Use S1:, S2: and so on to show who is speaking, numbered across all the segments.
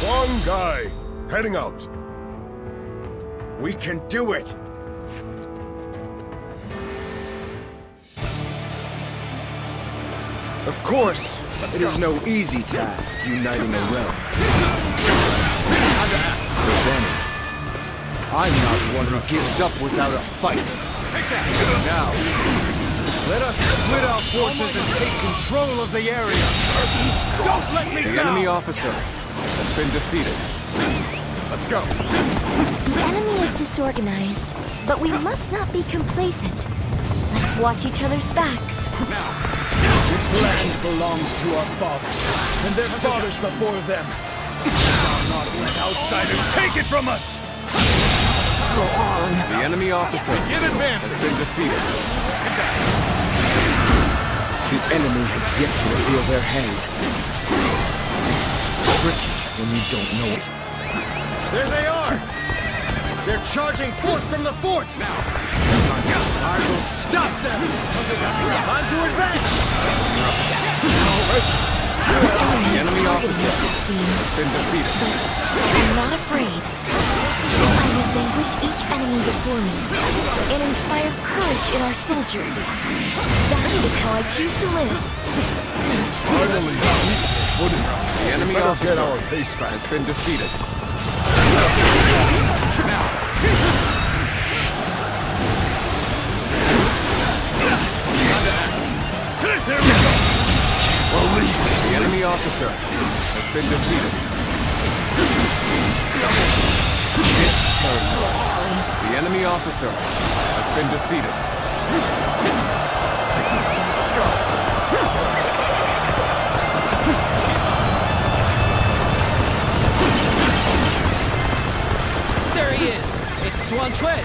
S1: One guy, heading out.
S2: We can do it! Of course, it is no easy task uniting a realm. But then, I'm not one who gives up without a fight.
S3: Take that!
S2: Now, let us split our forces and take control of the area.
S3: Don't let me
S2: The
S3: down!
S2: enemy officer has been defeated.
S3: Let's go!
S4: The enemy is disorganized, but we must not be complacent. Let's watch each other's backs.
S3: Now!
S2: This land belongs to our fathers, and their fathers before them.
S3: I'll not let outsiders take it from us!
S4: Go on.
S2: The enemy officer
S3: Get
S2: has
S3: advancing!
S2: been defeated.
S3: Take that!
S2: The enemy has yet to reveal their hand. Tricky when you don't know it. There they are! They're charging forth from the fort!
S3: Now!
S2: I will stop them! Time to advance! The enemy officer
S4: It seems.
S2: has been defeated.
S4: I'm not afraid. I will vanquish each enemy before me and inspire courage in our soldiers. That is how I choose to live.
S1: Finally, footing.
S2: The enemy
S1: Better
S2: officer
S1: get our pace back.
S2: has been defeated.
S3: There we go!
S2: The enemy officer has been defeated. This territory. The enemy officer has been defeated.
S3: Let's go!
S5: There he is! It's Swan Twin!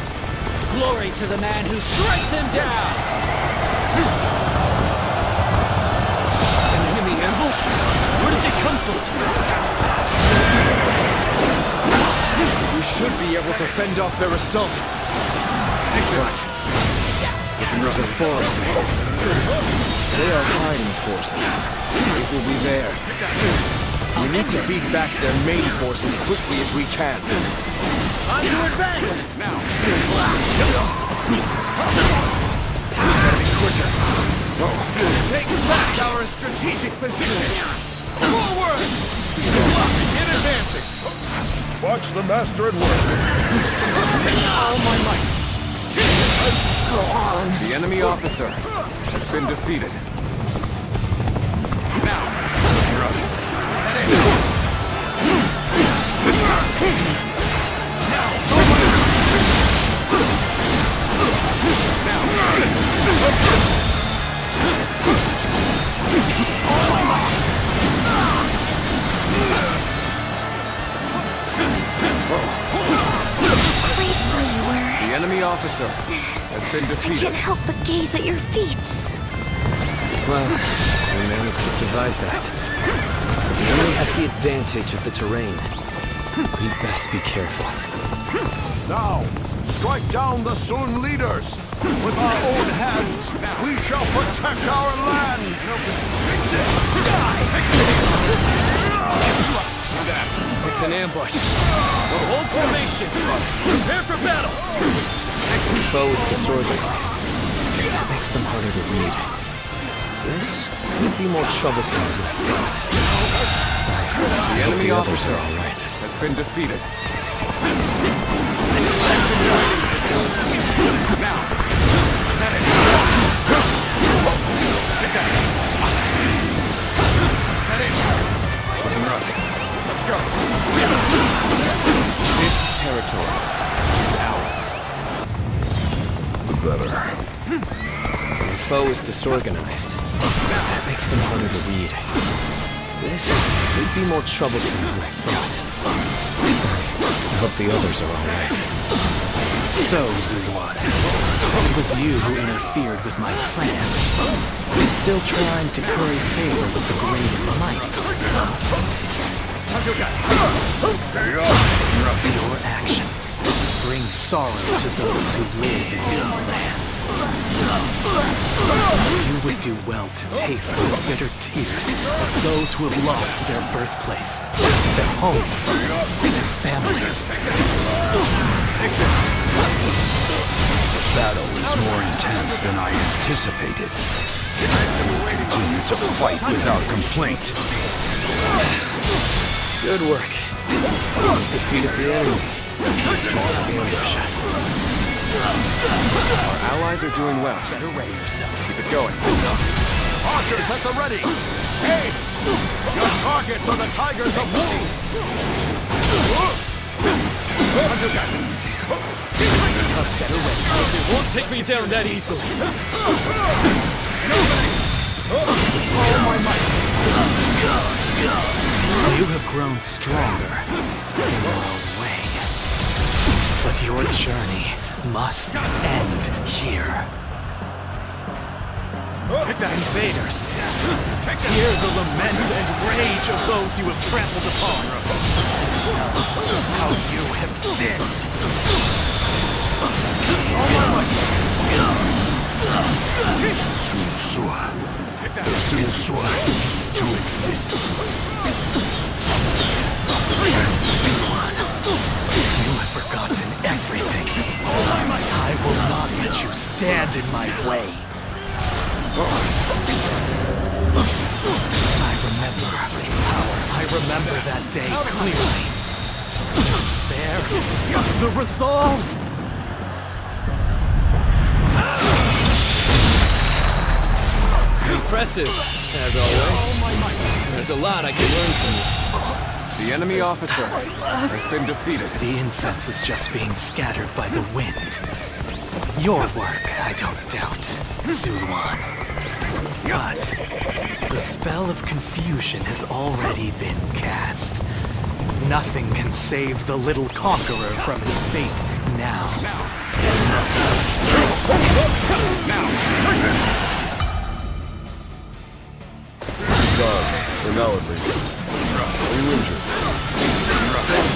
S5: Glory to the man who strikes him down! An enemy ambush? Where does it come from?
S2: We should be able to fend off their assault.
S3: Take this!
S2: There's a forest ahead. They are hiding forces. It will be there. We need to beat back their main force as quickly as we can.
S3: Time to advance! Now!
S2: Gotta be quicker.
S3: Take back our strategic position! Forward! Get advancing!
S1: Watch the master at work.
S3: Take all my might!
S4: Go on.
S2: The enemy officer has been defeated.
S3: Now! Head in!
S4: Place where you were.
S2: The enemy officer has been
S4: I
S2: defeated.
S4: can't help but gaze at your feet.
S6: Well, we managed to survive that. The enemy has the advantage of the terrain. We best be careful.
S1: Now, strike down the Sun leaders. With our own hands, we shall protect our land.
S6: It's an ambush.
S3: Hold formation! Prepare for battle!
S6: The foe is disorganized. That makes them harder to read. This could be more troublesome than I thought.
S2: The enemy
S6: The others
S2: officer
S6: are all right.
S2: has been defeated.
S3: Let's go!
S2: This territory is ours.
S1: The better.
S6: The foe is disorganized. That makes them harder to read. This could be more troublesome than I thought. I hope the others are all right.
S7: So, Zuyuan, it was you who interfered with my plans. Still trying to curry favor with the great and mighty. Your actions bring sorrow to those who live in these lands. You would do well to taste the bitter tears of those who have lost their birthplace, their homes, their families.
S1: Take this. The battle is more intense than I anticipated. I will continue to fight without complaint.
S6: Good work. We've defeated the enemy. Trying to ambush us.
S2: Our allies are doing well.
S7: Better ready yourself.
S2: Keep it going.
S1: Archers at the ready! Hey! Your targets are the Tigers of Wu!
S7: Better ready.
S5: It won't take me down that easily.
S7: You have grown stronger in your own way. But your journey must end here.
S3: Take that, invaders! Hear the lament and rage of those you have trampled upon. How you have sinned.
S1: Sunsua ceased to exist.
S7: You have forgotten everything. I will not let you stand in my way. I remember that day clearly. The despair, the resolve.
S6: Impressive, as always. There's a lot I can learn from you.
S2: The enemy officer has been defeated.
S7: The incense is just being scattered by the wind. Your work, I don't doubt, Zuluan. But the spell of confusion has already been cast. Nothing can save the little conqueror from his fate now.
S2: We're now at least. Are you injured?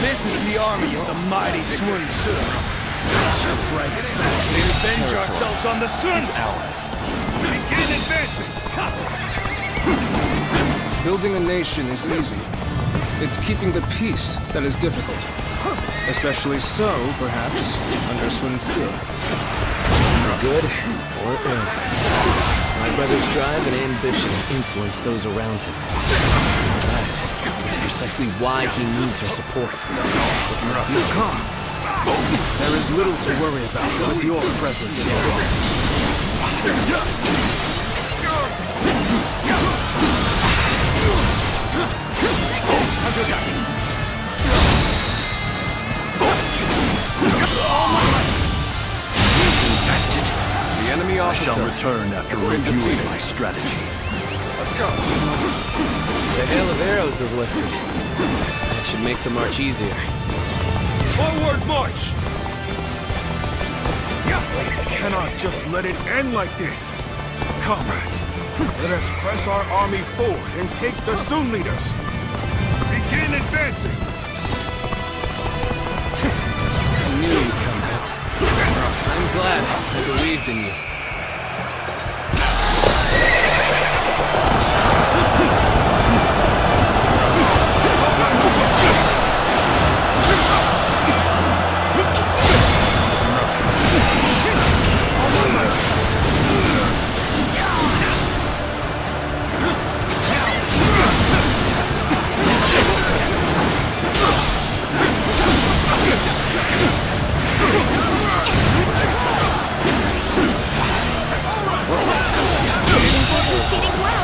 S3: This is the army of the mighty Sun Tzu. We avenge ourselves on the Suns!
S7: Ours.
S3: Begin advancing!
S2: Building a nation is easy. It's keeping the peace that is difficult. Especially so, perhaps, under Sun Tzu.
S6: For good or ill. My brother's drive and ambition influence those around him. That is precisely why he needs our support.
S2: Be calm. There is little to worry about with your presence here. The enemy
S1: I
S2: officer
S1: shall return after reviewing my strategy.
S2: Let's go.
S6: The hail of arrows is lifted. That should make the march easier.
S3: Forward march!
S1: We cannot just let it end like this. Comrades, let us press our army forward and take the Sun leaders. Begin advancing.
S6: I knew you'd come back. I'm glad I believed in you.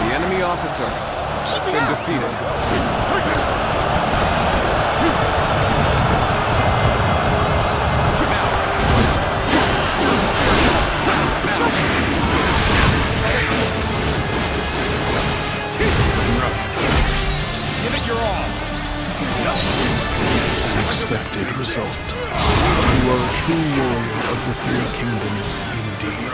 S2: The enemy officer has been defeated.
S3: Give it your all!
S1: Unexpected result. You are a true warrior of the Three Kingdoms indeed.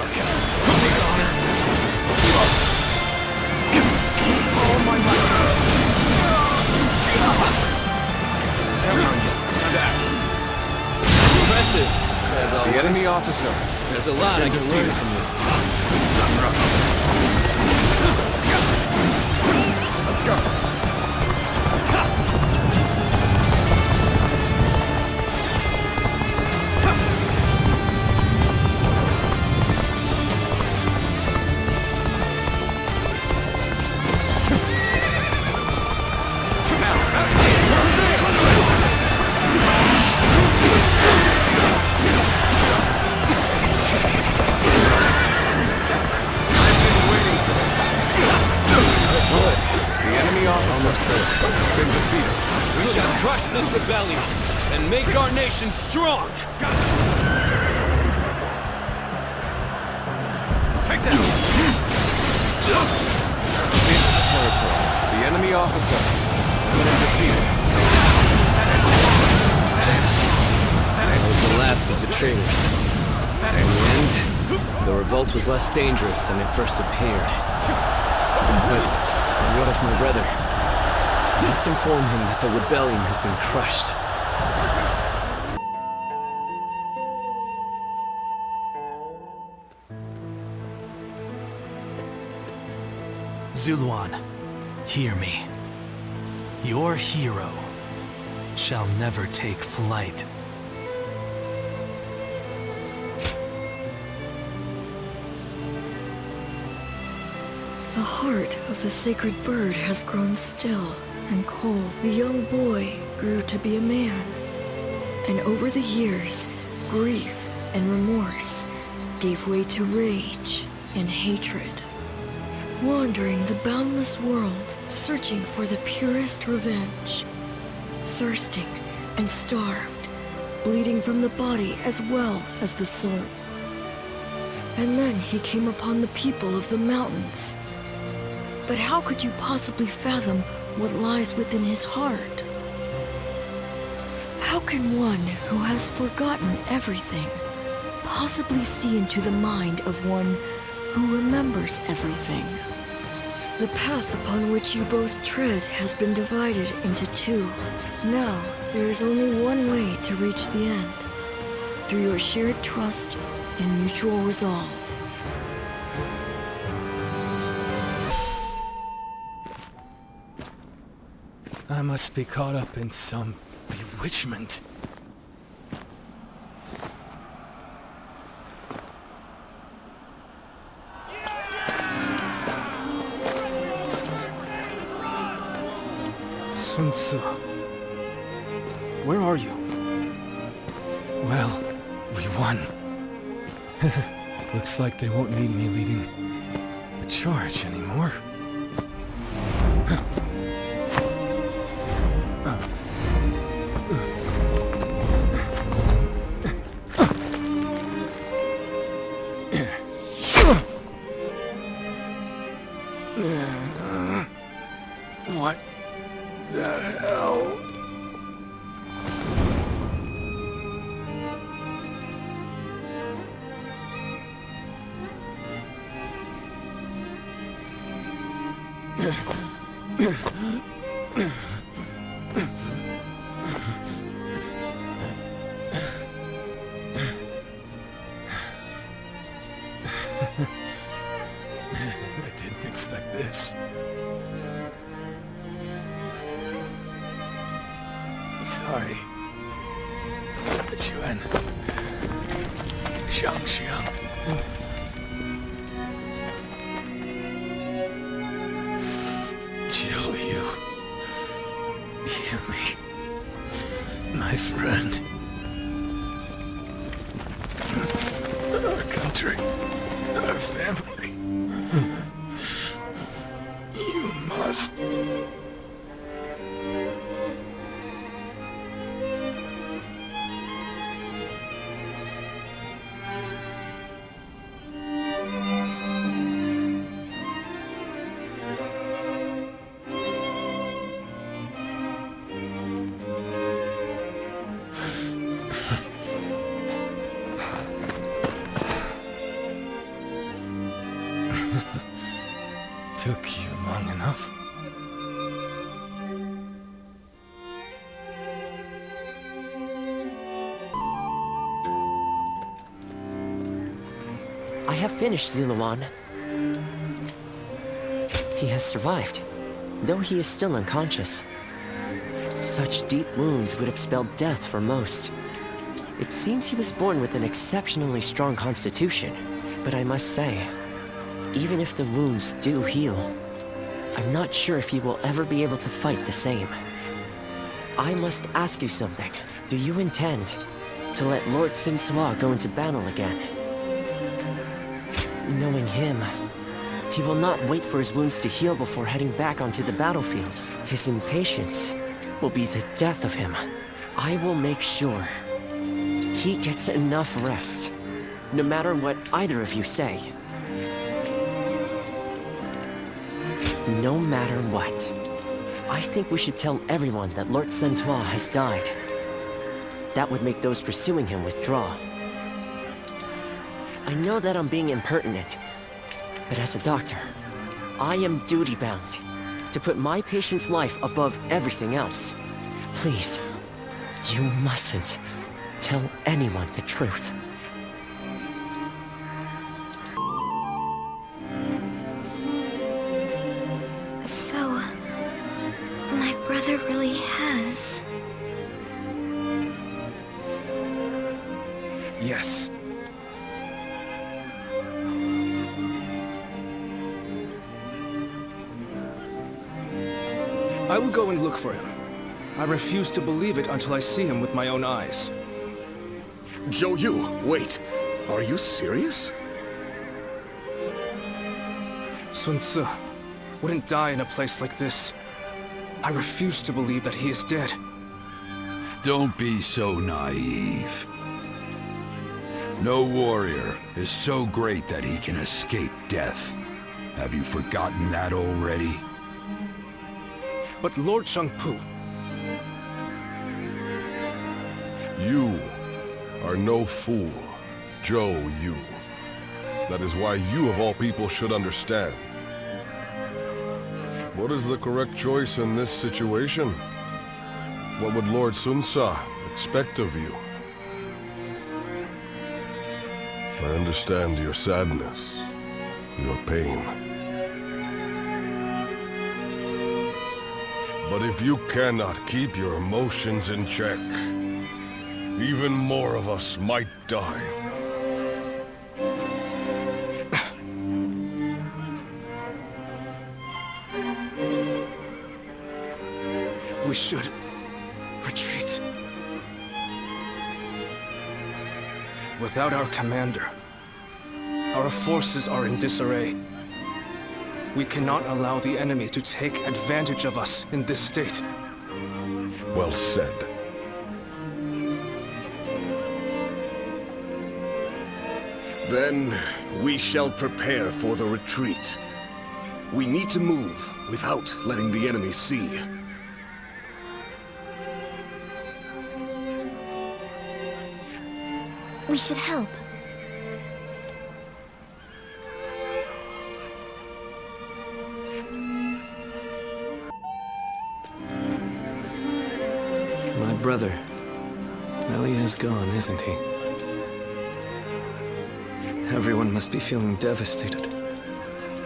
S2: enemy officer.
S6: There's a lot I can learn from you.
S2: Let's go.
S6: We shall crush this rebellion and make our nation strong!
S3: Take that!
S2: This territory. The enemy officer has been defeated.
S6: That was the last of the traitors. In the end, the revolt was less dangerous than it first appeared. But what of my brother? I must inform him that the rebellion has been crushed.
S7: Zuluan, hear me. Your hero shall never take flight.
S4: The heart of the sacred bird has grown still and cold. The young boy grew to be a man. And over the years, grief and remorse gave way to rage and hatred. Wandering the boundless world, searching for the purest revenge. Thirsting and starved, bleeding from the body as well as the soul. And then he came upon the people of the mountains. But how could you possibly fathom what lies within his heart? How can one who has forgotten everything possibly see into the mind of one who remembers everything? The path upon which you both tread has been divided into two. Now, there is only one way to reach the end, through your shared trust and mutual resolve.
S7: I must be caught up in some bewitchment. Sun Tzu, where are you? Well, we won. Looks like they won't need me leading the charge anymore. What the hell? I didn't expect this. Sorry. Chuan. Xiang. Jiu Yu. Yumi. My friend. Our country. Our family. You must... Took you long enough.
S8: have finished Ziluan. He has survived, though he is still unconscious. Such deep wounds would expel death for most. It seems he was born with an exceptionally strong constitution, but I must say, even if the wounds do heal, I'm not sure if he will ever be able to fight the same. I must ask you something. Do you intend to let Lord Sinsoa go into battle again? Knowing him, he will not wait for his wounds to heal before heading back onto the battlefield. His impatience will be the death of him. I will make sure he gets enough rest, no matter what either of you say. No matter what, I think we should tell everyone that Lord Sinsoa has died. That would make those pursuing him withdraw. I know that I'm being impertinent, but as a doctor, I am duty-bound to put my patient's life above everything else. Please, you mustn't tell anyone the truth.
S9: So, my brother really has...
S2: Yes. I will go and look for him. I refuse to believe it until I see him with my own eyes.
S10: Zhou Yu, wait. Are you serious?
S2: Sun Ce wouldn't die in a place like this. I refuse to believe that he is dead.
S1: Don't be so naive. No warrior is so great that he can escape death. Have you forgotten that already?
S2: But Lord Shangpu...
S11: You are no fool, Zhou Yu. That is why you of all people should understand. What is the correct choice in this situation? What would Lord Sun Ce expect of you? I understand your sadness, your pain. But if you cannot keep your emotions in check, even more of us might die.
S2: We should retreat. Without our commander, our forces are in disarray. We cannot allow the enemy to take advantage of us in this state.
S11: Well said.
S10: Then we shall prepare for the retreat. We need to move without letting the enemy see.
S9: We should help.
S6: My brother. Well, he is gone, isn't he? Everyone must be feeling devastated.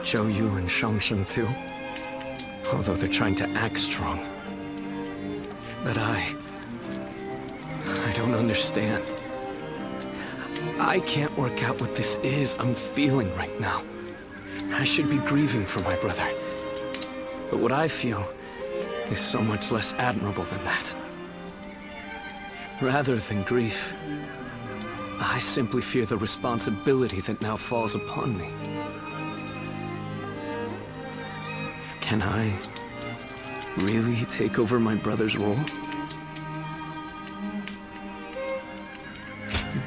S6: Zhou Yu and Shangsheng too. Although they're trying to act strong. But I don't understand. I can't work out what this is I'm feeling right now. I should be grieving for my brother. But what I feel is so much less admirable than that. Rather than grief, I simply fear the responsibility that now falls upon me. Can I really take over my brother's role?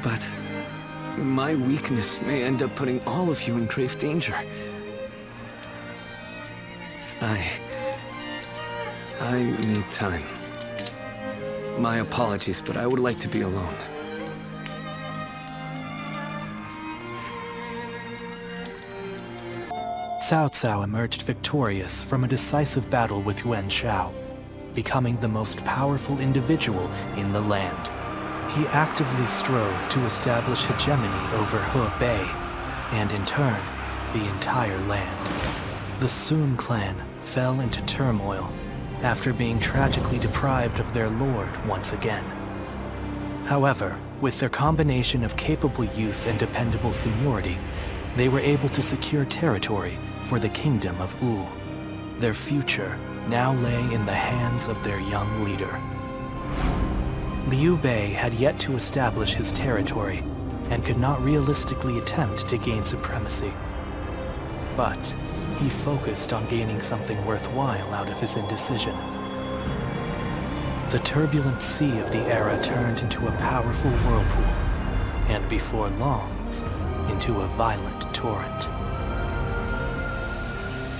S6: But my weakness may end up putting all of you in grave danger. I need time. My apologies, but I would like to be alone.
S3: Cao Cao emerged victorious from a decisive battle with Yuan Shao, becoming the most powerful individual in the land. He actively strove to establish hegemony over Hebei,
S7: and in turn, the entire land. The Sun clan fell into turmoil after being tragically deprived of their lord once again. However, with their combination of capable youth and dependable seniority, they were able to secure territory for the kingdom of Wu. Their future now lay in the hands of their young leader. Liu Bei had yet to establish his territory and could not realistically attempt to gain supremacy. But he focused on gaining something worthwhile out of his indecision. The turbulent sea of the era turned into a powerful whirlpool, and before long, into a violent torrent.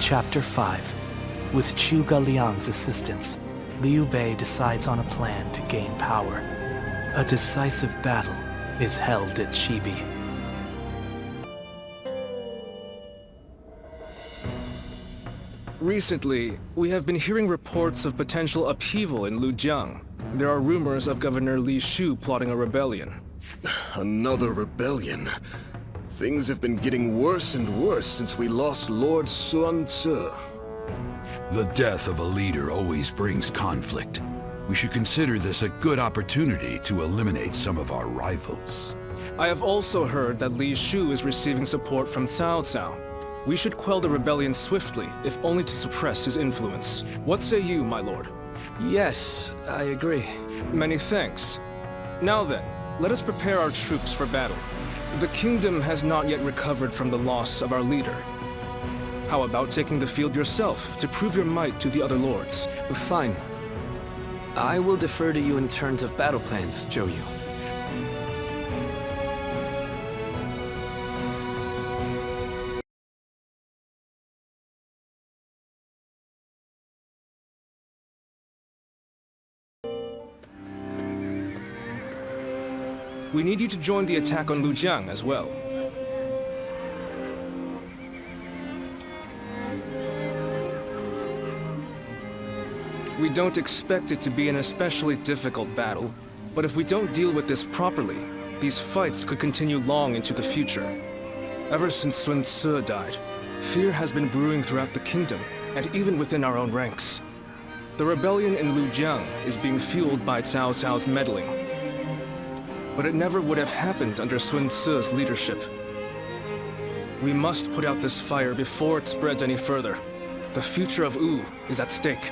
S7: Chapter 5. With Zhuge Liang's assistance, Liu Bei decides on a plan to gain power. A decisive battle is held at Chibi.
S2: Recently, we have been hearing reports of potential upheaval in Lujiang. There are rumors of Governor Li Shu plotting a rebellion.
S10: Another rebellion. Things have been getting worse and worse since we lost Lord Sun Ce.
S1: The death of a leader always brings conflict. We should consider this a good opportunity to eliminate some of our rivals.
S2: I have also heard that Li Shu is receiving support from Cao Cao. We should quell the rebellion swiftly, if only to suppress his influence. What say you, my lord?
S6: Yes, I agree.
S2: Many thanks. Now then, let us prepare our troops for battle. The kingdom has not yet recovered from the loss of our leader. How about taking the field yourself to prove your might to the other lords?
S6: Fine. I will defer to you in terms of battle plans, Zhou Yu.
S2: We need you to join the attack on Lujiang as well. We don't expect it to be an especially difficult battle, but if we don't deal with this properly, these fights could continue long into the future. Ever since Sun Ce died, fear has been brewing throughout the kingdom, and even within our own ranks. The rebellion in Lujiang is being fueled by Cao Cao's meddling. But it never would have happened under Sun Ce's leadership. We must put out this fire before it spreads any further. The future of Wu is at stake.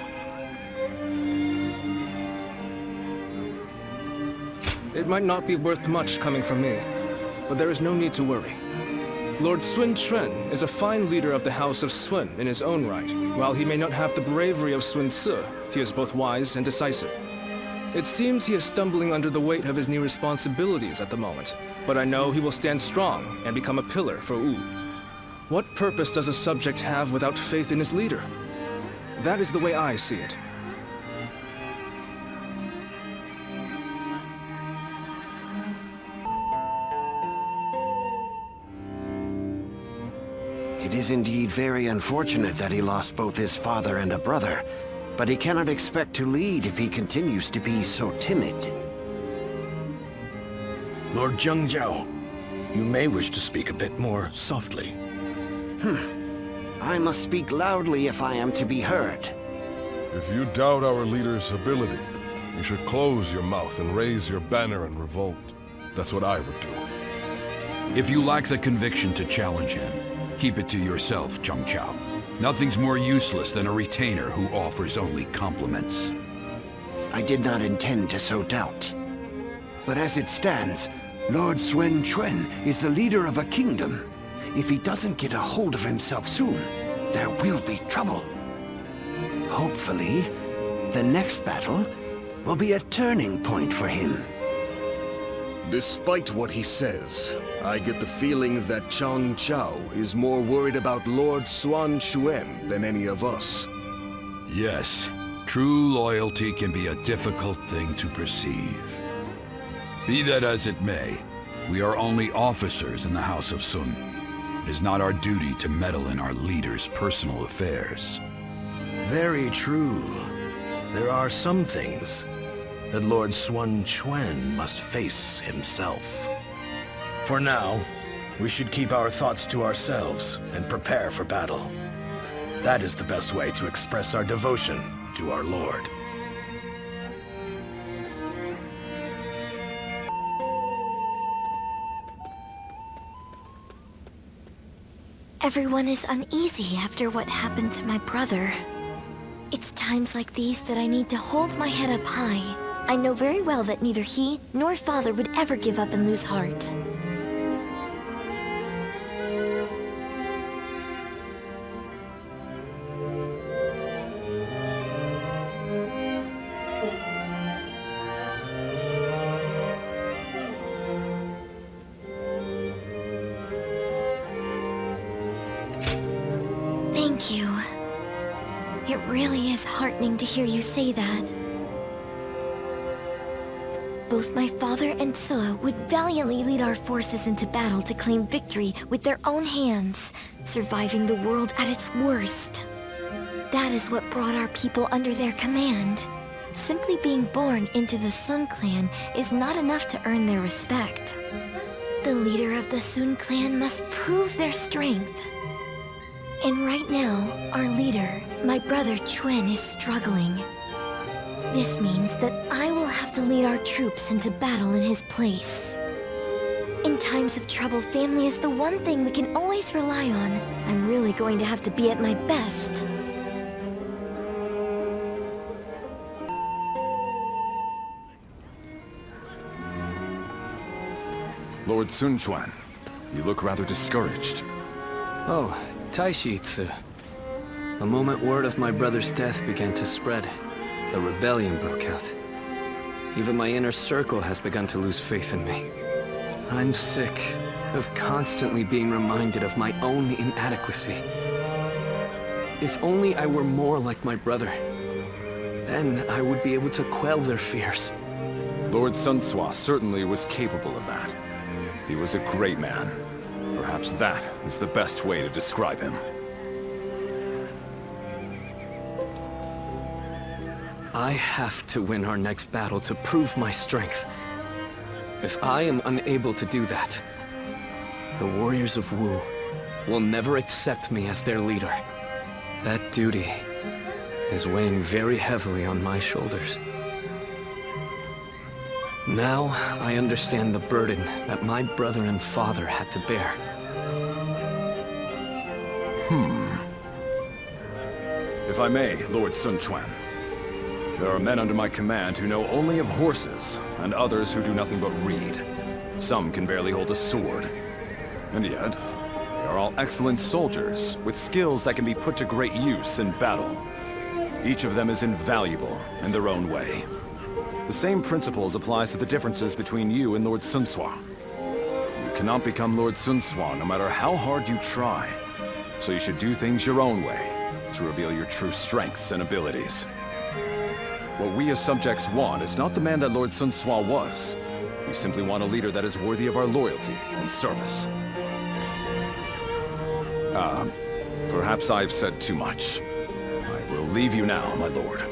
S2: It might not be worth much coming from me, but there is no need to worry. Lord Sun Quan is a fine leader of the House of Sun in his own right. While he may not have the bravery of Sun Ce, he is both wise and decisive. It seems he is stumbling under the weight of his new responsibilities at the moment, but I know he will stand strong and become a pillar for Wu. What purpose does a subject have without faith in his leader? That is the way I see it.
S12: It is indeed very unfortunate that he lost both his father and a brother, but he cannot expect to lead if he continues to be so timid.
S13: Lord Zhengzhou, you may wish to speak a bit more softly.
S12: I must speak loudly if I am to be heard.
S11: If you doubt our leader's ability, you should close your mouth and raise your banner in revolt. That's what I would do.
S1: If you lack the conviction to challenge him, keep it to yourself, Zheng Chao. Nothing's more useless than a retainer who offers only compliments.
S12: I did not intend to sow doubt. But as it stands, Lord Sun Quan is the leader of a kingdom. If he doesn't get a hold of himself soon, there will be trouble. Hopefully, the next battle will be a turning point for him.
S10: Despite what he says, I get the feeling that Chang Chao is more worried about Lord Sun Quan than any of us.
S1: Yes, true loyalty can be a difficult thing to perceive. Be that as it may, we are only officers in the House of Sun. It is not our duty to meddle in our leader's personal affairs.
S13: Very true. There are some things that Lord Sun Quan must face himself. For now, We should keep our thoughts to ourselves and prepare for battle. That is the best way to express our devotion to our Lord.
S9: Everyone is uneasy after what happened to my brother. It's times like these that I need to hold my head up high. I know very well that neither he nor father would ever give up and lose heart. Thank you. It really is heartening to hear you say that. Both my father and Suwa would valiantly lead our forces into battle to claim victory with their own hands, surviving the world at its worst. That is what brought our people under their command. Simply being born into the Sun clan is not enough to earn their respect. The leader of the Sun clan must prove their strength. And right now, our leader, my brother Chuen, is struggling. This means that I will have to lead our troops into battle in his place. In times of trouble, family is the one thing we can always rely on. I'm really going to have to be at my best.
S14: Lord Sun Quan, you look rather discouraged.
S6: Oh, Taishitsu. The moment word of my brother's death began to spread, a rebellion broke out. Even my inner circle has begun to lose faith in me. I'm sick of constantly being reminded of my own inadequacy. If only I were more like my brother, then I would be able to quell their fears.
S14: Lord Sun Tzu certainly was capable of that. He was a great man. Perhaps that is the best way to describe him.
S6: I have to win our next battle to prove my strength. If I am unable to do that, the warriors of Wu will never accept me as their leader. That duty is weighing very heavily on my shoulders. Now I understand the burden that my brother and father had to bear.
S14: If I may, Lord Sun Quan. There are men under my command who know only of horses, and others who do nothing but read. Some can barely hold a sword. And yet, they are all excellent soldiers, with skills that can be put to great use in battle. Each of them is invaluable in their own way. The same principles applies to the differences between you and Lord Sun Tzu. You cannot become Lord Sun Tzu no matter how hard you try. So you should do things your own way, to reveal your true strengths and abilities. What we as subjects want is not the man that Lord Sun Tzu was. We simply want a leader that is worthy of our loyalty and service. Perhaps I've said too much. I will leave you now, my lord.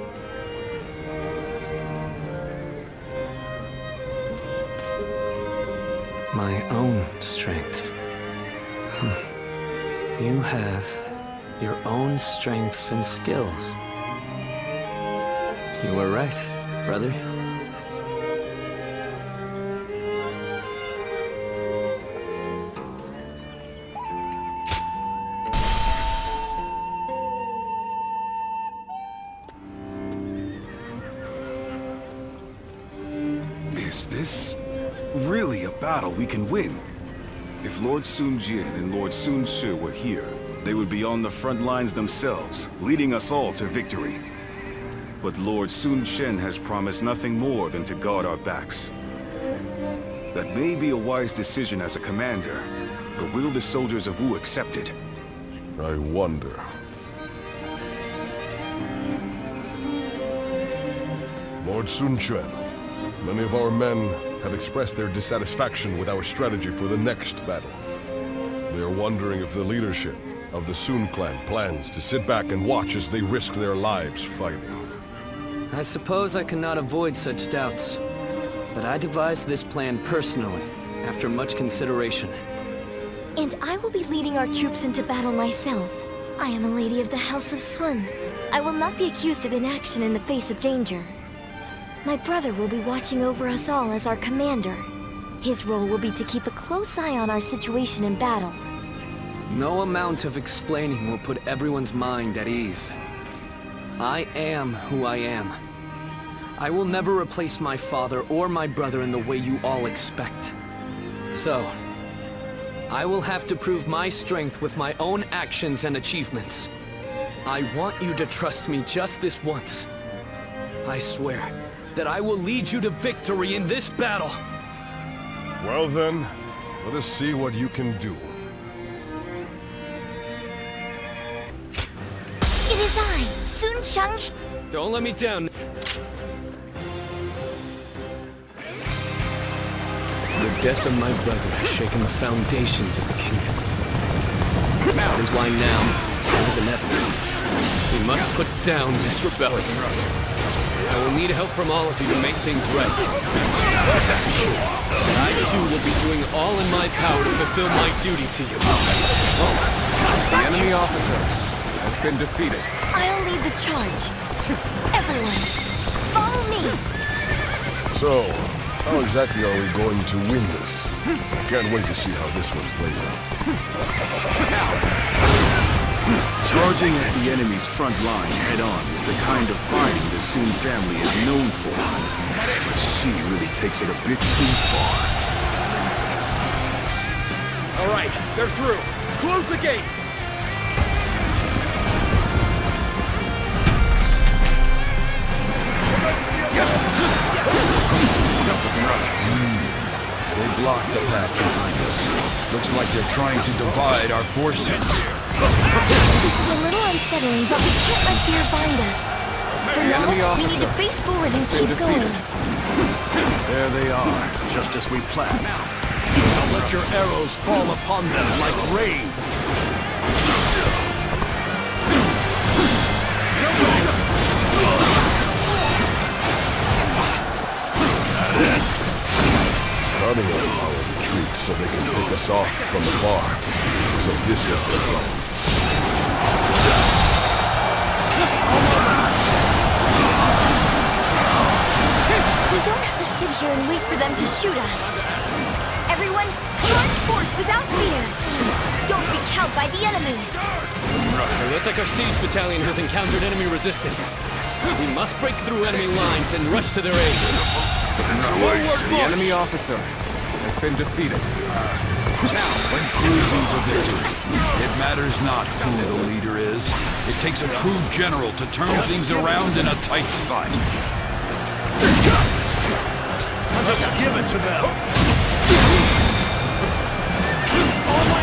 S6: My own strengths. You have your own strengths and skills. You were right, brother.
S10: Is this really a battle we can win? If Lord Sun Jin and Lord Sun Shi were here, they would be on the front lines themselves, leading us all to victory. But Lord Sun Shen has promised nothing more than to guard our backs. That may be a wise decision as a commander, but will the soldiers of Wu accept it?
S11: I wonder. Lord Sun Quan, many of our men have expressed their dissatisfaction with our strategy for the next battle. They are wondering if the leadership of the Sun clan plans to sit back and watch as they risk their lives fighting.
S6: I suppose I cannot avoid such doubts, but I devised this plan personally, after much consideration.
S9: And I will be leading our troops into battle myself. I am a lady of the House of Sun. I will not be accused of inaction in the face of danger. My brother will be watching over us all as our commander. His role will be to keep a close eye on our situation in battle.
S6: No amount of explaining will put everyone's mind at ease. I am who I am. I will never replace my father or my brother in the way you all expect. So, I will have to prove my strength with my own actions and achievements. I want you to trust me just this once. I swear that I will lead you to victory in this battle.
S11: Well then, let us see what you can do.
S9: It is I, Sun Chang.
S6: Don't let me down. The death of my brother has shaken the foundations of the kingdom. That is why now, more than ever, we must put down this rebellion. I will need help from all of you to make things right. And I too will be doing all in my power to fulfill my duty to you.
S14: The enemy officer has been defeated.
S9: I'll lead the charge. Everyone, follow me.
S11: So, how exactly are we going to win this? I can't wait to see how this one plays out.
S10: Charging at the enemy's front line head-on is the kind of fighting the Sun family is known for. But she really takes it a bit too far.
S2: All right, they're through. Close the gate!
S1: They blocked the path behind us. Looks like they're trying to divide our forces.
S9: This is a little unsettling, but we can't let fear bind us. For now, we need to face forward and keep going.
S12: There they are, just as we planned. Now let your arrows fall upon them like rain.
S11: Starting off our retreat so they can pick us off from afar. So this is the plan.
S9: We don't have to sit here and wait for them to shoot us. Everyone, charge forth without fear. Don't be cowed by the enemy.
S6: It looks like our siege battalion has encountered enemy resistance. We must break through enemy lines and rush to their aid.
S14: The enemy officer has been defeated.
S1: Now, when cruising to victory, it matters not who the leader is. It takes a true general to turn things around in a tight spot.
S12: Let's give it to them. Oh my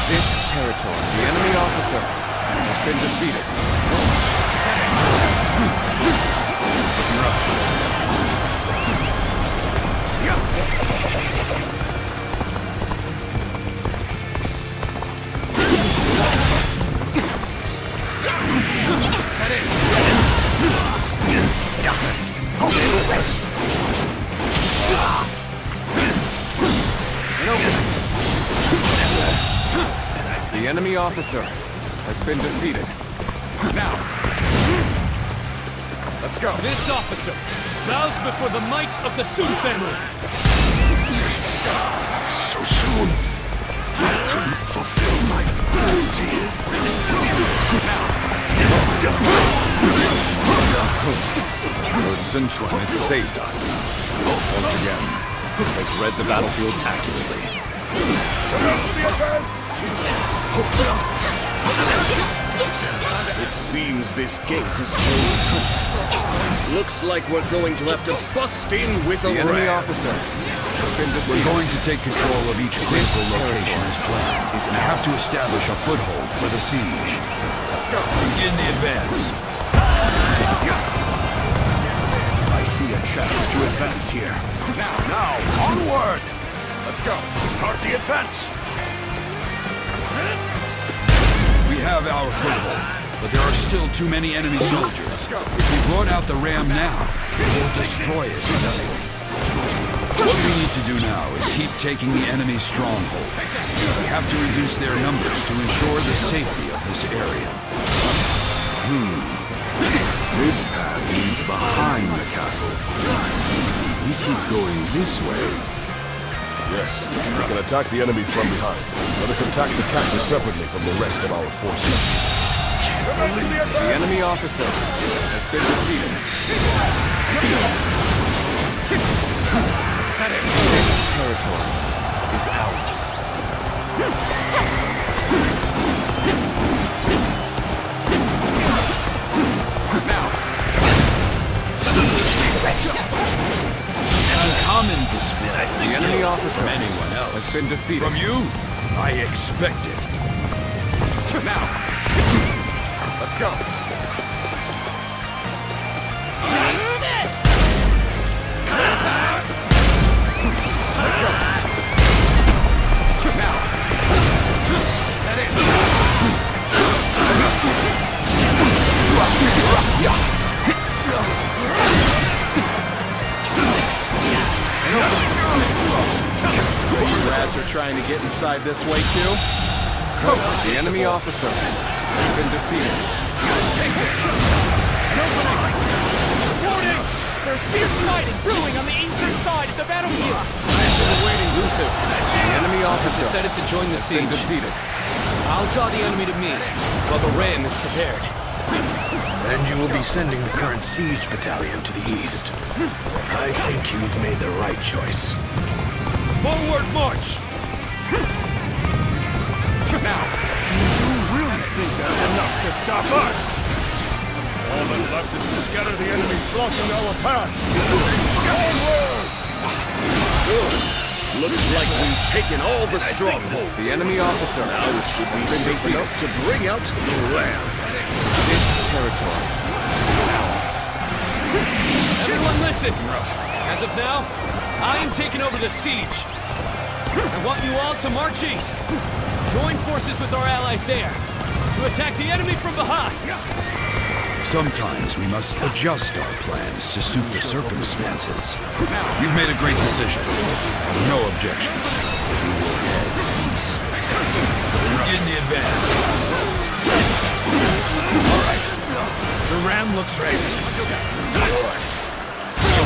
S14: This territory, the enemy officer has been defeated. The enemy officer has been defeated.
S2: Now, let's go. This officer bows before the might of the Sun family.
S10: So soon, I couldn't fulfill my duty.
S14: Lord Sun Quan has saved us. Once again, has read the battlefield accurately.
S12: It seems this gate is closed tight. Looks like we're going to have to bust in with a
S14: The enemy
S12: ram.
S14: officer has been
S1: We're
S14: defeated.
S1: going to take control of each critical location as planned. We have to establish a foothold for the siege. Let's go. Begin the advance.
S12: I see
S3: a chance to advance here. Now, onward! Let's go. Start the advance.
S1: We have our foothold, but there are still too many enemy soldiers. If we brought out the ram now, it will destroy it. What we need to do now is keep taking the enemy's strongholds. We have to reduce their numbers to ensure the safety of this area.
S10: This path leads behind the castle. We keep going this way.
S11: Yes, we can attack the enemy from behind. Let us attack the castle separately from the rest of our forces.
S6: The enemy officer has been defeated. This territory is ours.
S1: Uncommon display.
S6: The enemy officer
S1: From anyone else
S6: has been defeated.
S1: From you, I expected.
S3: Now, let's go. Let's go. Now. That is.
S6: Rats are trying to get inside this way too. The enemy officer has been defeated.
S3: Take this. An opening. Warning! There's fierce fighting brewing on the eastern side of the battlefield.
S6: I've been awaiting Lucius. The enemy officer
S2: Decided to join the
S6: has
S2: siege.
S6: been defeated.
S2: I'll draw the enemy to me, while the ram is prepared.
S13: And you will be sending the current siege battalion to the east. I think you've made the right choice.
S3: Forward march! Now, do you really think that's enough to stop us? All that's left is to scatter the enemies blocking our path. Onward!
S14: Looks like we've taken all the strongholds.
S6: The enemy officer
S14: Now it should be
S6: has been
S14: safe
S6: defeated.
S14: enough to bring out the ram.
S6: This territory is ours.
S2: Everyone listen! As of now, I am taking over the siege. I want you all to march east. Join forces with our allies there to attack the enemy from behind.
S1: Sometimes we must adjust our plans to suit the circumstances. You've made a great decision. I have no objections. We will head east. Begin the advance. All right.
S3: The ram looks ready.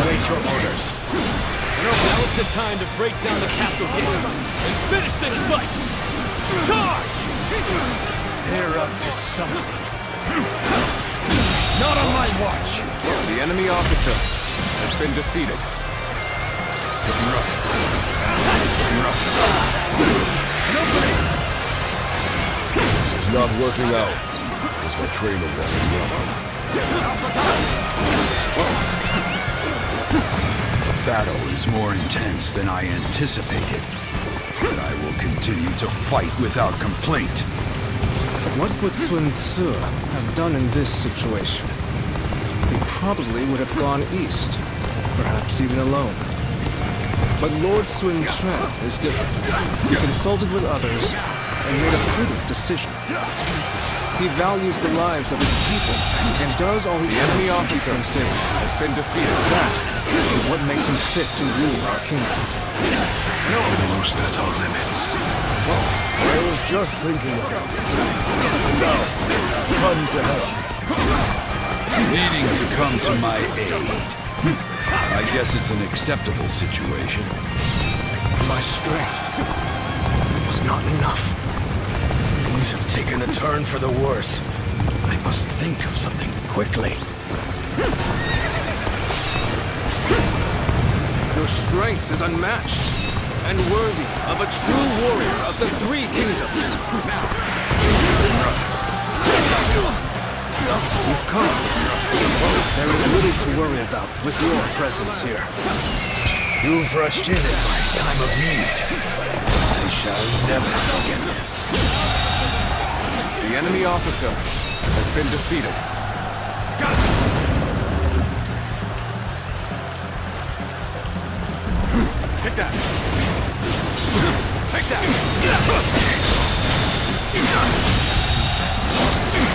S13: Await your orders.
S2: Now is the time to break down the castle gates and finish this fight! Charge!
S3: They're up to something. Not on my watch.
S6: The enemy officer has been defeated.
S3: Getting rough. Getting rough.
S11: This is not working out. As my trainer wasn't well.
S1: The battle is more intense than I anticipated. But I will continue to fight without complaint.
S2: What would Sun Tzu have done in this situation? He probably would have gone east, perhaps even alone. But Lord Sun Quan is different. He consulted with others and made a prudent decision. He values the lives of his people and does all he can
S6: enemy
S2: to
S6: officer
S2: keep them safe.
S6: has been defeated.
S2: That is what makes him fit to rule our kingdom.
S13: Almost at our limits.
S11: I was just thinking of it. Now, come to help.
S1: Needing to come to my aid. I guess it's an acceptable situation.
S13: My strength is not enough. Things have taken a turn for the worse. I must think of something quickly.
S2: Your strength is unmatched and worthy of a true warrior of the three kingdoms. You've come. There is little to worry about with your presence here.
S13: You've rushed in at my time of need. I shall never forget this.
S6: The enemy officer has been defeated.
S3: Take that! Take that!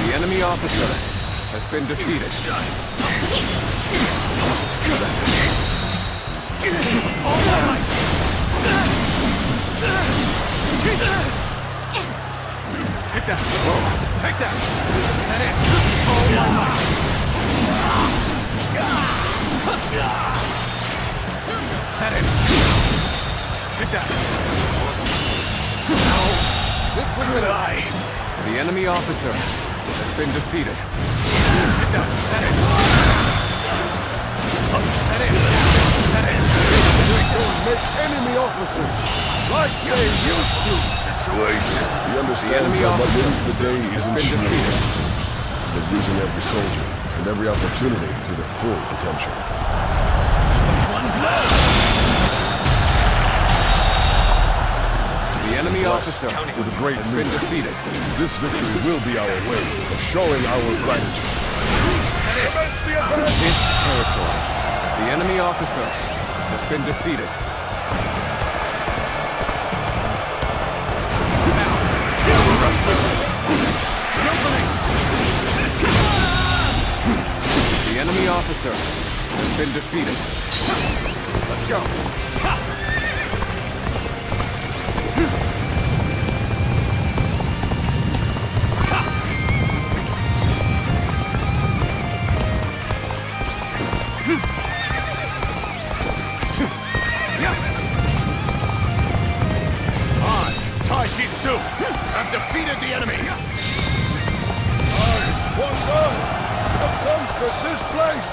S14: The enemy officer has been defeated.
S3: All my might! Take that! Take that! That it! All my might! That it! Take that! How could I?
S14: The enemy officer has been defeated.
S3: Take that! That it! That it! That it!
S11: Don't make enemy officers like they used to. Situation. He understands that what wins the day is been defeated. They're using every soldier and every opportunity to their full potential.
S3: Just one blow!
S14: The enemy officer
S11: with a great
S14: has been defeated.
S11: This victory will be our way of showing our gratitude.
S14: This territory. The enemy officer has been defeated. The enemy officer has been defeated. Let's go.
S3: Taishitsu have defeated the enemy.
S11: One God have conquered this place.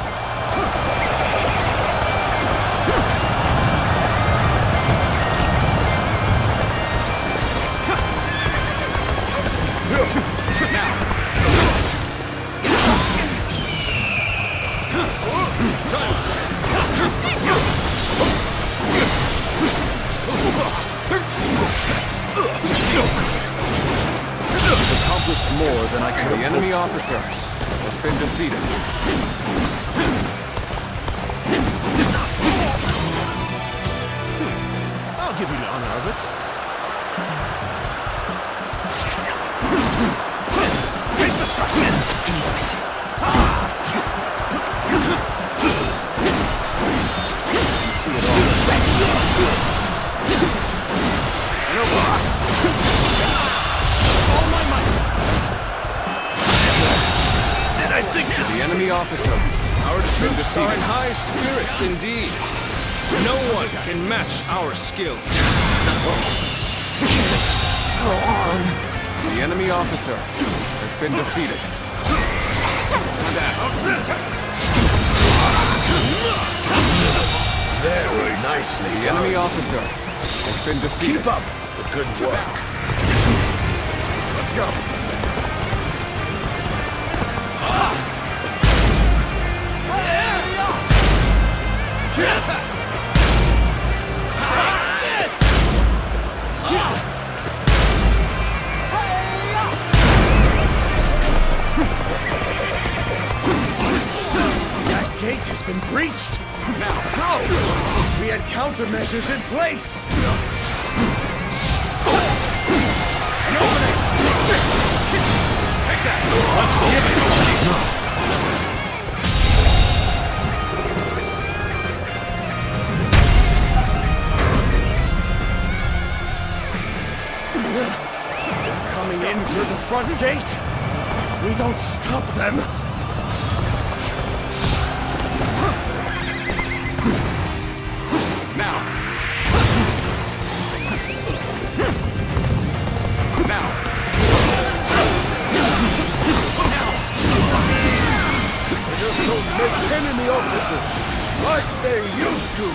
S14: Accomplished more than I could. The enemy officer has been defeated.
S3: I'll give you the honor of it. Taste destruction! Easy. You see it all. All my might! And I think this...
S14: The enemy officer.
S2: Our troops are in high spirits indeed. No one can match our skill.
S14: Go on. The enemy officer has been defeated.
S13: Very nicely
S14: The enemy officer has been defeated.
S13: Keep up the good work.
S14: Let's go.
S3: That gate has been breached! Now, how? We had countermeasures in place! An opening! Take that! Let's give it! They're coming in through the front gate! If we don't stop them... Now!
S11: Just don't make enemy officers like they used to.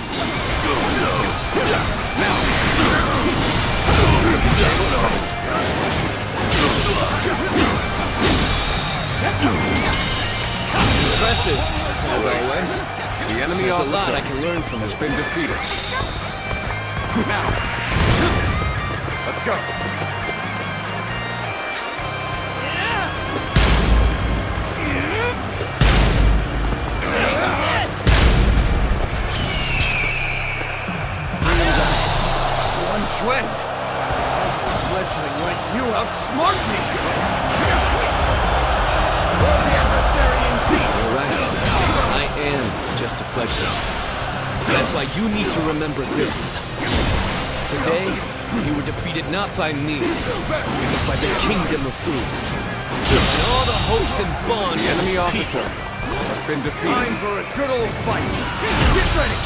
S2: Impressive, as always.
S14: The enemy
S2: There's a
S14: officer
S2: lot I can learn from
S14: has
S2: you.
S14: been defeated. Now, let's go.
S6: reflection. That's why you need to remember this. Today, you were defeated not by me, but by the kingdom of Wu. And all the hopes and bonds
S14: The enemy
S6: of
S14: officer
S6: people.
S14: has been defeated.
S6: Time for a good old fight. Get ready!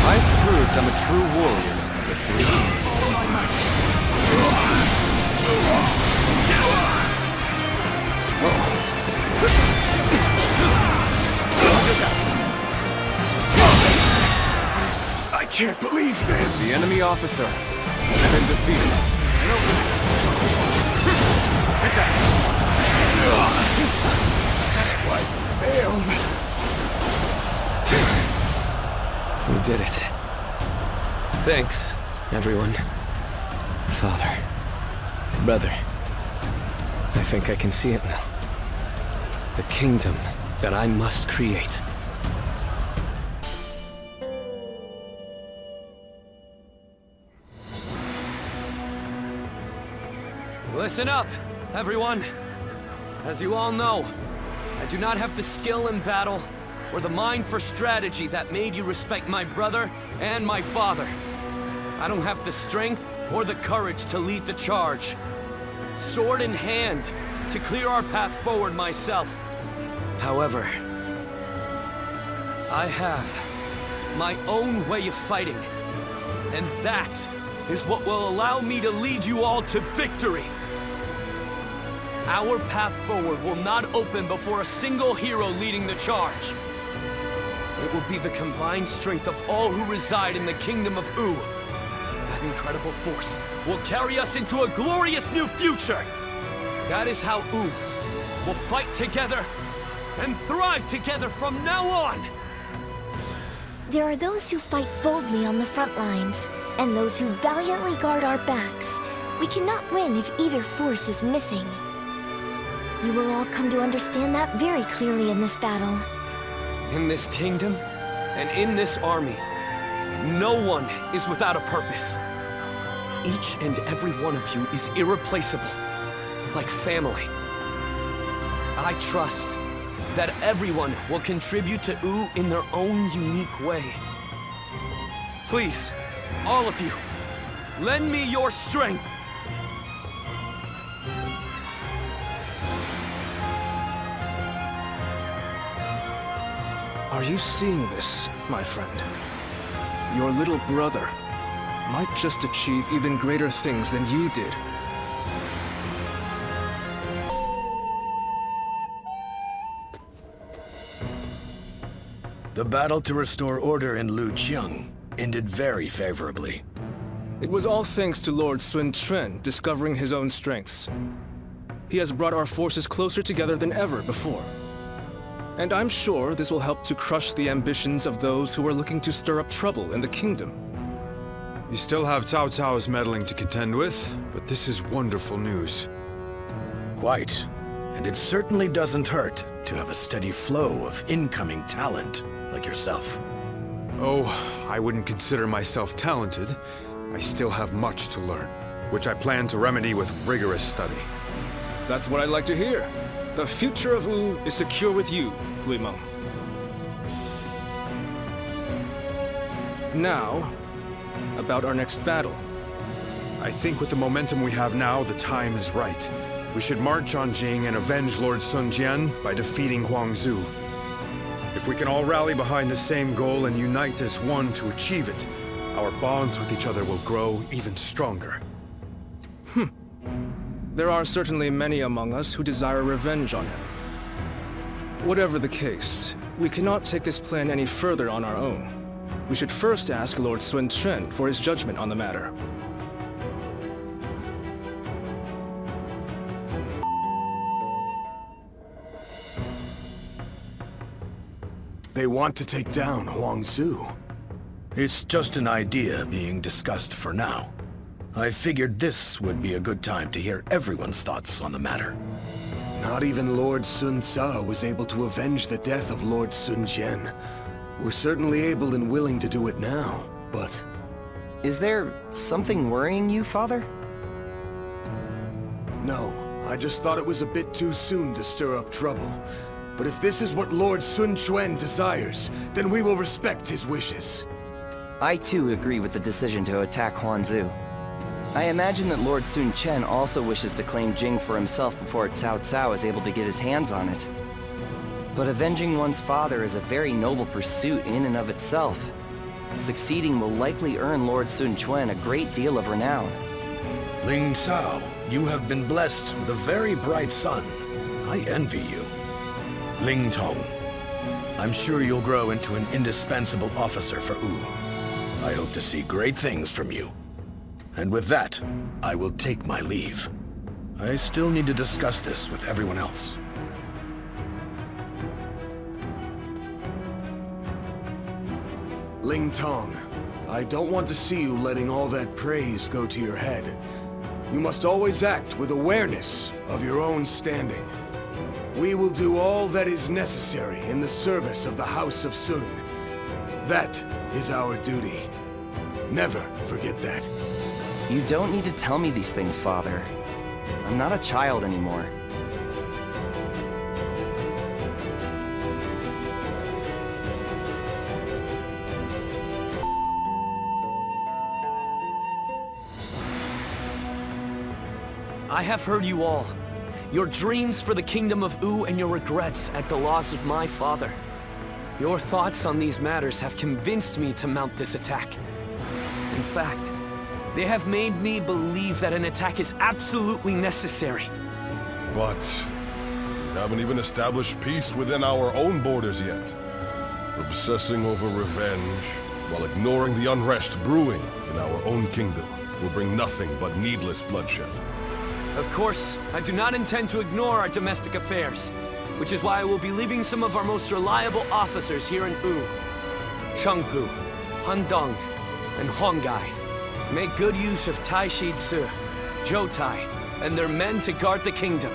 S14: I've proved I'm a true warrior with 3 years.
S12: I can't believe this!
S14: The enemy officer has been defeated.
S12: Take that! I failed.
S6: We did it. Thanks, everyone. Father. Brother. I think I can see it now. The kingdom that I must create. Listen up, everyone. As you all know, I do not have the skill in battle or the mind for strategy that made you respect my brother and my father. I don't have the strength or the courage to lead the charge. Sword in hand, to clear our path forward myself. However, I have my own way of fighting, and that is what will allow me to lead you all to victory. Our path forward will not open before a single hero leading the charge. It will be the combined strength of all who reside in the kingdom of Wu. That incredible force will carry us into a glorious new future. That is how Wu will fight together and thrive together from now on.
S9: There are those who fight boldly on the front lines, and those who valiantly guard our backs. We cannot win if either force is missing. You will all come to understand that very clearly in this battle.
S6: In this kingdom, and in this army, no one is without a purpose. Each and every one of you is irreplaceable, like family. I trust that everyone will contribute to Wu in their own unique way. Please, all of you, lend me your strength.
S2: Are you seeing this, my friend? Your little brother might just achieve even greater things than you did.
S13: The battle to restore order in Luqiang ended very favorably.
S2: It was all thanks to Lord Sun Quan discovering his own strengths. He has brought our forces closer together than ever before. And I'm sure this will help to crush the ambitions of those who are looking to stir up trouble in the kingdom.
S15: You still have Cao Cao's meddling to contend with, but this is wonderful news.
S13: Quite. And it certainly doesn't hurt to have a steady flow of incoming talent like yourself.
S15: Oh, I wouldn't consider myself talented. I still have much to learn, which I plan to remedy with rigorous study.
S2: That's what I'd like to hear. The future of Wu is secure with you, Lui Meng. Now, about our next battle.
S15: I think with the momentum we have now, the time is right. We should march on Jing and avenge Lord Sun Jian by defeating Huang Zu. If we can all rally behind the same goal and unite as one to achieve it, our bonds with each other will grow even stronger.
S2: There are certainly many among us who desire revenge on him. Whatever the case, we cannot take this plan any further on our own. We should first ask Lord Sun Quan for his judgment on the matter.
S12: They want to take down Huang Zu.
S13: It's just an idea being discussed for now. I figured this would be a good time to hear everyone's thoughts on the matter.
S12: Not even Lord Sun Ce was able to avenge the death of Lord Sun Jian. We're certainly able and willing to do it now, but...
S16: Is there something worrying you, Father?
S12: No, I just thought it was a bit too soon to stir up trouble.
S17: But if this is what Lord Sun Quan desires, then we will respect his wishes.
S16: I too agree with the decision to attack Huanzu. I imagine that Lord Sun Quan also wishes to claim Jing for himself before Cao Cao is able to get his hands on it. But avenging one's father is a very noble pursuit in and of itself. Succeeding will likely earn Lord Sun Quan a great deal of renown.
S13: Ling Cao, you have been blessed with a very bright son. I envy you. Ling Tong, I'm sure you'll grow into an indispensable officer for Wu. I hope to see great things from you. And with that, I will take my leave. I still need to discuss this with everyone else.
S17: Ling Tong, I don't want to see you letting all that praise go to your head. You must always act with awareness of your own standing. We will do all that is necessary in the service of the House of Sun. That is our duty. Never forget that.
S16: You don't need to tell me these things, Father. I'm not a child anymore.
S6: I have heard you all. Your dreams for the Kingdom of Wu and your regrets at the loss of my father. Your thoughts on these matters have convinced me to mount this attack. In fact, they have made me believe that an attack is absolutely necessary.
S11: But we haven't even established peace within our own borders yet. Obsessing over revenge, while ignoring the unrest brewing in our own kingdom, will bring nothing but needless bloodshed.
S6: Of course, I do not intend to ignore our domestic affairs, which is why I will be leaving some of our most reliable officers here in Wu. Chengpu, Handong, and Huanggai. Make good use of Tai Shi Tzu, Zhou Tai, and their men to guard the kingdom.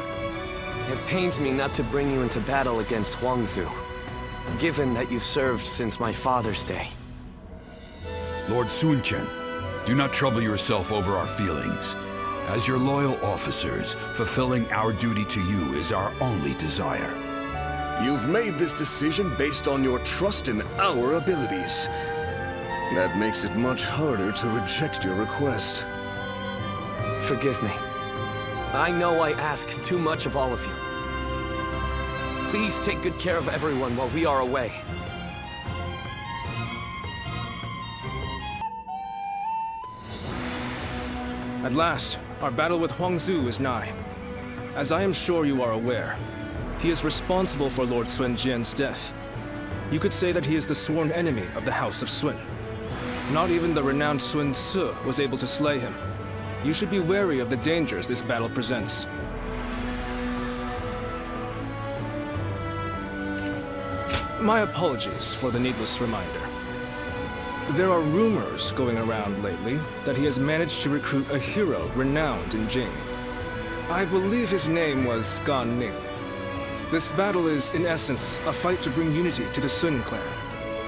S6: It pains me not to bring you into battle against Huangzu, given that you served since my father's day.
S1: Lord Sun Quan, do not trouble yourself over our feelings. As your loyal officers, fulfilling our duty to you is our only desire.
S17: You've made this decision based on your trust in our abilities. That makes it much harder to reject your request.
S6: Forgive me. I know I ask too much of all of you. Please take good care of everyone while we are away.
S2: At last, our battle with Huangzu is nigh. As I am sure you are aware, he is responsible for Lord Sun Jian's death. You could say that he is the sworn enemy of the House of Sun. Not even the renowned Sun Ce was able to slay him. You should be wary of the dangers this battle presents. My apologies for the needless reminder. There are rumors going around lately that he has managed to recruit a hero renowned in Jing. I believe his name was Gan Ning. This battle is, in essence, a fight to bring unity to the Sun clan.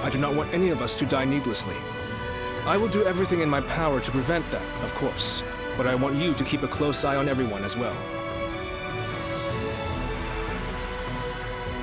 S2: I do not want any of us to die needlessly. I will do everything in my power to prevent that, of course, but I want you to keep a close eye on everyone as well.